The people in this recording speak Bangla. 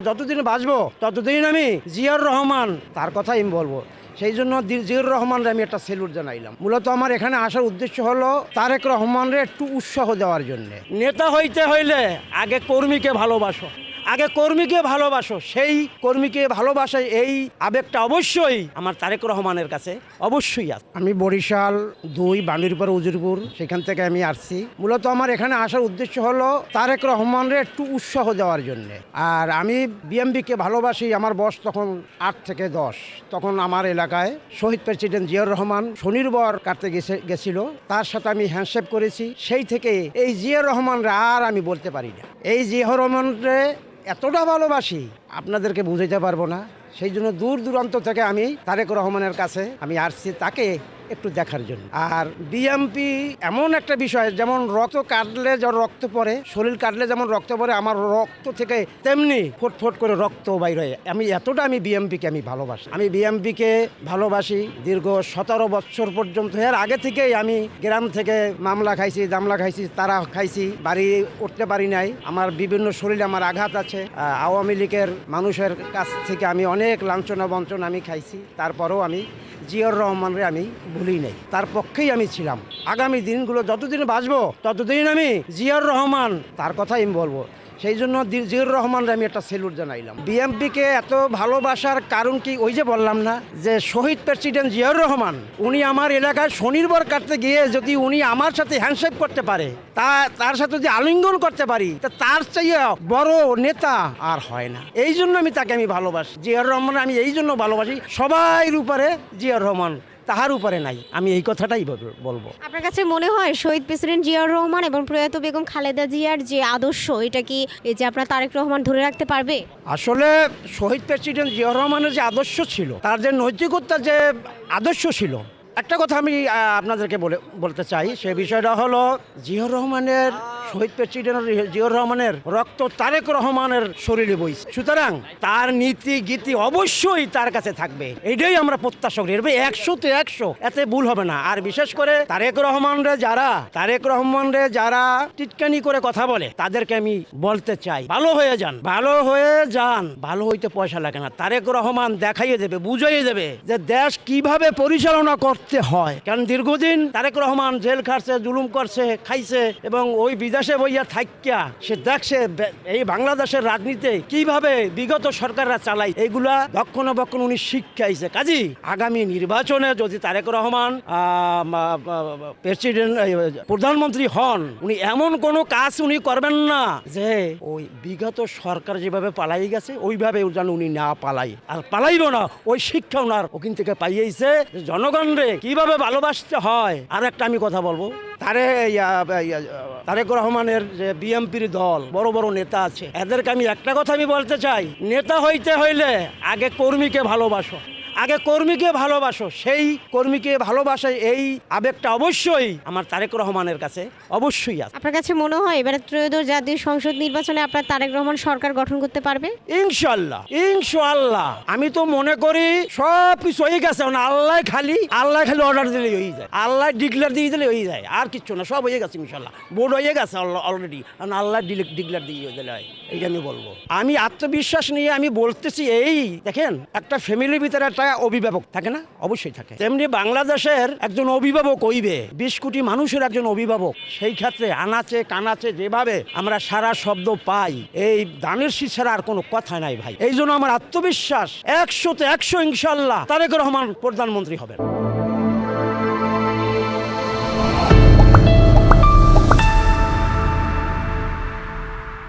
যতদিন বাঁচবো ততদিন আমি জিয়াউর রহমান তার কথাই আমি বলবো। সেই জন্য জিয়াউর রহমানরে আমি একটা সেলুট জানাইলাম। মূলত আমার এখানে আসার উদ্দেশ্য হলো তারেক রহমানরে একটু উৎসাহ দেওয়ার জন্য। নেতা হইতে হইলে আগে কর্মীকে ভালোবাসো, আগে কর্মীকে ভালোবাসো, সেই কর্মীকে ভালোবাসে এই আবেগটা অবশ্যই আমার তারেক রহমানের কাছে অবশ্যই আছে। আমি বরিশাল 2 বান্ডিরপাড়া উজিরপুর, সেখান থেকে আমি আসছি। মূলত আমার এখানে আসার উদ্দেশ্য হলো তারেক রহমানরে একটু উৎসাহ দেওয়ার জন্য। আর আমি বিএমপিকে ভালোবাসি। আমার বয়স তখন 8 থেকে 10। তখন আমার এলাকায় শহীদ প্রেসিডেন্ট জিয়াউর রহমান স্বনির্ভর কাটতে গেছিল, তার সাথে আমি হ্যান্ডশেক করেছি। সেই থেকে এই জিয়াউর রহমানরে আর আমি বলতে পারি না। এই জিয়াউর রহমানরে এতটা ভালোবাসি আপনাদেরকে বুঝাইতে পারবো না। সেই জন্য দূর দূরান্ত থেকে আমি তারেক রহমানের কাছে আমি আসছি তাকে একটু দেখার জন্য। আর বিএমপি এমন একটা বিষয়, যেমন রক্ত কাটলে যেমন রক্ত পড়ে, শরীর কাটলে যেমন রক্ত পড়ে, আমার রক্ত থেকে তেমনি ফোট করে রক্ত বাইর হয়। আমি এতটা আমি বিএমপিকে আমি ভালোবাসি। আমি বিএমপিকে ভালোবাসি দীর্ঘ 17 বছর পর্যন্ত। এর আগে থেকেই আমি গ্রাম থেকে মামলা খাইছি, জামলা খাইছি, তারা খাইছি, বাড়ি উঠতে পারি নাই। আমার বিভিন্ন শরীরে আমার আঘাত আছে। আওয়ামী লীগের মানুষের কাছ থেকে আমি অনেক লাঞ্ছনা বঞ্চনা আমি খাইছি। তারপরেও আমি জিয়াউর রহমানরে আমি ভুলি নাই, তার পক্ষেই আমি ছিলাম। আগামী দিনগুলো যতদিন বাঁচবো ততদিন আমি জিয়াউর রহমান তার কথাই আমি বলবো। সেই জন্য জিয়াউর রহমানরে আমি একটা সেলুট জানাইলাম। বিএমপিকে এত ভালোবাসার কারণ কি, ওই যে বললাম না যে শহীদ প্রেসিডেন্ট জিয়াউর রহমান উনি আমার এলাকায় স্বনির্ভর কাটতে গিয়ে যদি উনি আমার সাথে হ্যান্ডশেক করতে পারে, তার সাথে যদি আলিঙ্গন করতে পারি, তা তার চাইয়ে বড় নেতা আর হয় না। এই জন্য আমি তাকে আমি ভালোবাসি। জিয়াউর রহমান আমি এই জন্য ভালোবাসি, সবাই উপরে জিয়াউর রহমান, তাহার উপরে নাই। আমি এই কথাটাই বলবো। আপনার কাছে মনে হয় শহীদ প্রেসিডেন্ট জিয়াউর রহমান এবং প্রয়াত বেগম খালেদা জিয়ার যে আদর্শ, এটা কি এই যে আপনার তারেক রহমান ধরে রাখতে পারবে? আসলে শহীদ প্রেসিডেন্ট জিয়াউর রহমানের যে আদর্শ ছিল, তার যে নৈতিকতার যে আদর্শ ছিল, একটা কথা আমি আপনাদেরকে বলতে চাই। সে বিষয়টা হলো জিয়াউর রহমানের, শহীদ প্রেসিডেন্ট জিয়াউর রহমানের রক্ত তারেক রহমানের শরীরে বইছে। সুতরাং তার নীতি গীতি অবশ্যই তার কাছে থাকবে, এটাই আমরা প্রত্যাশা করি। 100-তে 100, এতে ভুল হবে না। আর বিশেষ করে তারেক রহমানরে যারা টিটকানি করে কথা বলে, তাদেরকে আমি বলতে চাই, ভালো হয়ে যান, ভালো হয়ে যান। ভালো হইতে পয়সা লাগে না। তারেক রহমান দেখাইয়ে দেবে, বুঝাইয়ে দেবে যে দেশ কিভাবে পরিচালনা করতে হয়। কারণ দীর্ঘদিন তারেক রহমান জেল খাটছে, জুলুম করছে, খাইছে, এবং ওই বিদেশে বইয়া থাইকা সে দেখছে এই বাংলাদেশের রাজনীতি কিভাবে বিগত সরকাররা চালায়। এইগুলা দক্ষণ বক্ষণ উনি শিক্ষাইছে। কাজী আগামী নির্বাচনে যদি তারেক রহমান প্রেসিডেন্ট প্রধানমন্ত্রী হন, উনি এমন কোনো কাজ উনি করবেন না যে ওই বিগত সরকার যেভাবে পালাই গেছে ওইভাবে যেন উনি না পালাই, আর পালাইব না। ওই শিক্ষা ওনার ওখান থেকে পাইয়েছে জনগণরে কিভাবে ভালোবাসতে হয়। আর একটা আমি কথা বলবো, তারেক রহমানের যে বিএমপির দল, বড় বড় নেতা আছে, এদেরকে আমি একটা কথা আমি বলতে চাই, নেতা হইতে হইলে আগে কর্মীকে ভালোবাসো, আগে কর্মীকে ভালোবাসো, সেই কর্মীকে ভালোবাসে এই আবেগটা অবশ্যই আমার তারেক রহমানের কাছে অবশ্যই আছে। আপনার কাছে মনে হয় এবারে ত্রয়োদশ জাতীয় সংসদ নির্বাচনে আপনার তারেক রহমান সরকার গঠন করতে পারবে? ইনশাআল্লাহ। আমি তো মনে করি সব কিছু হয়ে গেছে। আল্লাহ খালি অর্ডার দিলেই হয়ে যায়, আল্লাহ ডিক্লেয়ার দিয়ে দিলে হয়ে যায়, আর কিচ্ছু না, সব হয়ে গেছে ইনশাআল্লাহ। বোর্ড হয়ে গেছে অলরেডি, আল্লাহ ডিক্লেয়ার দিয়ে দিলে হয়। এইটা আমি বলবো। আমি আত্মবিশ্বাস নিয়ে আমি বলতেছি। এই দেখেন, একটা ফ্যামিলির ভিতরে একটা অভিভাবক থাকে না, অবশ্যই থাকে, তেমনি বাংলাদেশের একজন অভিভাবক হইবে, 20 কোটি মানুষের একজন অভিভাবক। সেই ক্ষেত্রে আনাচে কানাচে যেভাবে আমরা সারা শব্দ পাই, এই দানের শীষ ছাড়া আর কোনো কথা নাই ভাই। এই জন্য আমার আত্মবিশ্বাস 100-তে 100 ইনশাআল্লাহ তারেক রহমান প্রধানমন্ত্রী হবেন।